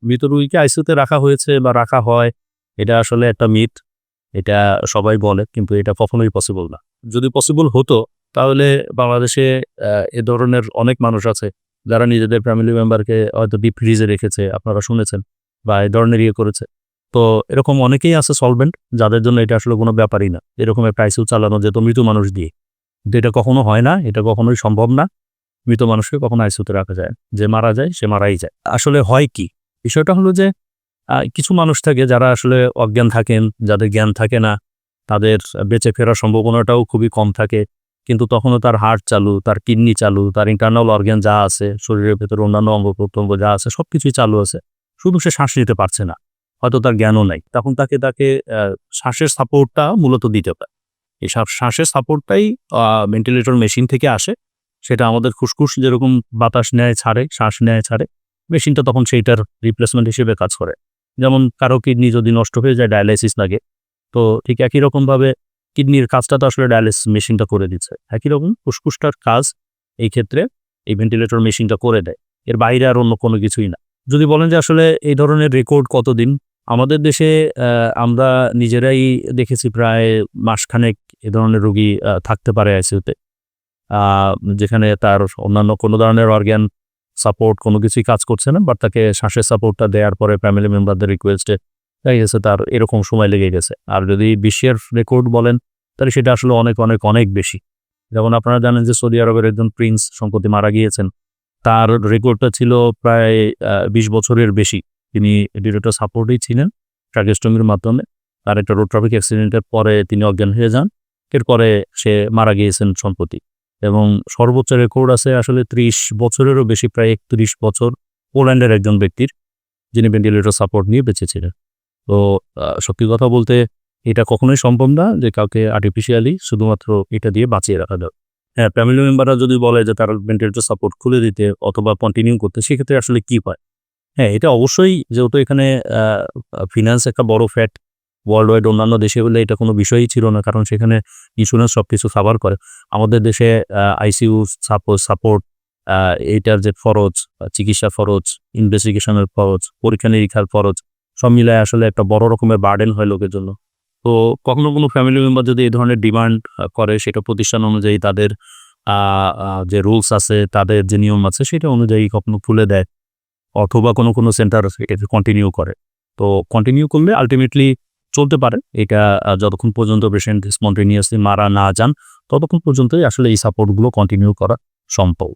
মৃত রোগীকে আইসিইউতে রাখা হয়েছে বা রাখা হয়, এটা আসলে একটা মিথ। এটা সবাই বলে, কিন্তু এটা কখনোই পসিবল না। যদি পসিবল হতো তাহলে বাংলাদেশে এ ধরনের অনেক মানুষ আছে যারা নিজেদের ফ্যামিলি মেম্বারকে হয়তো ডিপ ফ্রিজে রেখেছে, আপনারা শুনেছেন, বা এই ধরনের করেছে। তো এরকম অনেকেই আছে সলভেন্ট, যাদের জন্য এটা আসলে কোনো ব্যাপারই না। এরকম একটা আইসিইউ চালানো যেত মৃত মানুষ দিয়ে। কিন্তু এটা কখনো হয় না, এটা কখনোই সম্ভব না। মৃত মানুষকে কখনো আইসিইউতে রাখা যায় না। যে মারা যায় সে মারাই যায়। আসলে হয় কি? বিষয়টা হলো যে কিছু মানুষ থাকে যারা আসলে অজ্ঞান থাকেন, যাদের জ্ঞান থাকে না, তাদের বেঁচে ফেরার সম্ভাবনাটাও খুবই কম থাকে। কিন্তু তখনও তার হার্ট চালু, তার কিডনি চালু, তার ইন্টারনাল অর্গান যা আছে, শরীরের ভেতরে অন্যান্য অঙ্গ-প্রত্যঙ্গ যা আছে সবকিছুই চালু আছে। শুধু সে শ্বাস নিতে পারছে না। হয়তো তার জ্ঞানও নাই। তখন তাকে শ্বাসের সাপোর্টটা মূলত দিতে হয়। এই শ্বাসের সাপোর্টটাই ভেন্টিলেটর মেশিন থেকে আসে। সেটা আমাদের ফুসফুস যেরকম বাতাস নেয় ছাড়ে, শ্বাস নেয় ছাড়ে, মেশিনটা তখন সেইটার রিপ্লেসমেন্ট হিসেবে কাজ করে। যেমন কারো কিডনি যদি নষ্ট হয়ে যায়, ডায়ালাইসিস লাগে। তো ঠিক একই রকমভাবে কিডনির কাজটা তো আসলে ডায়ালাইসিস মেশিনটা করে দিচ্ছে। একই রকম ফুসফুসটার কাজ এই ক্ষেত্রে এই ভেন্টিলেটর মেশিনটা করে দেয়। এর বাইরে আর অন্য কোনো কিছুই না। যদি বলেন যে আসলে এই ধরনের রেকর্ড কতদিন? আমাদের দেশে আমরা নিজেরাই দেখেছি প্রায় মাসখানেক এ ধরনের রোগী থাকতে পারে আইসিইউতে। আ যেখানে তার অন্যান্য কোনো ধরনের অর্গান সাপোর্ট কোনো কিছুই কাজ করছে না। বাট তাকে শ্বাসের সাপোর্টটা দেওয়ার পরে ফ্যামিলি মেম্বারদের রিকোয়েস্টে দেখা গেছে তার এরকম সময় লেগে গেছে। আর যদি বিশ্বের রেকর্ড বলেন, তাহলে সেটা আসলে অনেক বেশি। যেমন আপনারা জানেন যে সৌদি আরবের একজন প্রিন্স সম্প্রতি মারা গিয়েছেন। তার রেকর্ডটা ছিল প্রায় ২০ বছরের বেশি। তিনি ডিরেক্টর সাপোর্টেই ছিলেন ট্র্যাকেস্টমির মাধ্যমে। তার একটা রোড ট্রাফিক অ্যাক্সিডেন্টের পরে তিনি অজ্ঞান হয়ে যান। এরপরে সে মারা গিয়েছেন সম্প্রতি। এবং সর্বোচ্চ রেকর্ড আছে আসলে ৩০ বছরেরও বেশি, প্রায় ৩১ বছর পোল্যান্ডের একজন ব্যক্তির, যিনি ভেন্টিলেটর সাপোর্ট নিয়ে বেঁচে ছিলেন। তো সত্যি কথা বলতে এটা কখনোই সম্ভব না যে কাউকে আর্টিফিশিয়ালি শুধুমাত্র এটা দিয়ে বাঁচিয়ে রাখা যাবে। হ্যাঁ, ফ্যামিলি মেম্বাররা যদি বলে যে তারা ভেন্টিলেটর সাপোর্ট খুলে দিতে অথবা কন্টিনিউ করতে, সেক্ষেত্রে আসলে কি হয়? হ্যাঁ, এটা অবশ্যই, যেহেতু এখানে আ আ ফিন্যান্স একটা বড় ফ্যাক্ট। ওয়ার্লড ওয়াইড অন্যান্য দেশে হলে এটা কোনো বিষয়ই ছিল না। কারণ সেখানে ইন্স্যুরেন্স সবকিছু কাভার করে। আমাদের দেশে আইসিইউ সাপোর্ট, আ এইটার যে খরচ, চিকিৎসা খরচ, ইনভেস্টিগেশন এর খরচ, পরীক্ষা-নিরীক্ষার খরচ সব মিলায় আসলে একটা বড় রকমের বার্ডেন হয় লোকের জন্য। তো কখনো কোনো ফ্যামিলি মেম্বার যদি এই ধরনের ডিমান্ড করে, সেটা প্রতিষ্ঠান অনুযায়ী তাদের আ আ যে রুলস আছে, তাদের যে নিয়ম আছে সেটা অনুযায়ী কখনো খুলে দেয়। অথবা কোনো সেন্টার এটাকে কন্টিনিউ করে। তো কন্টিনিউ করলে আল্টিমেটলি চলতে পারে। এটা যতক্ষণ পর্যন্ত পেশেন্ট স্পন্টেনিয়াসলি মারা না যান, ততক্ষণ পর্যন্তই আসলে এই সাপোর্ট গুলো কন্টিনিউ করা সম্ভব।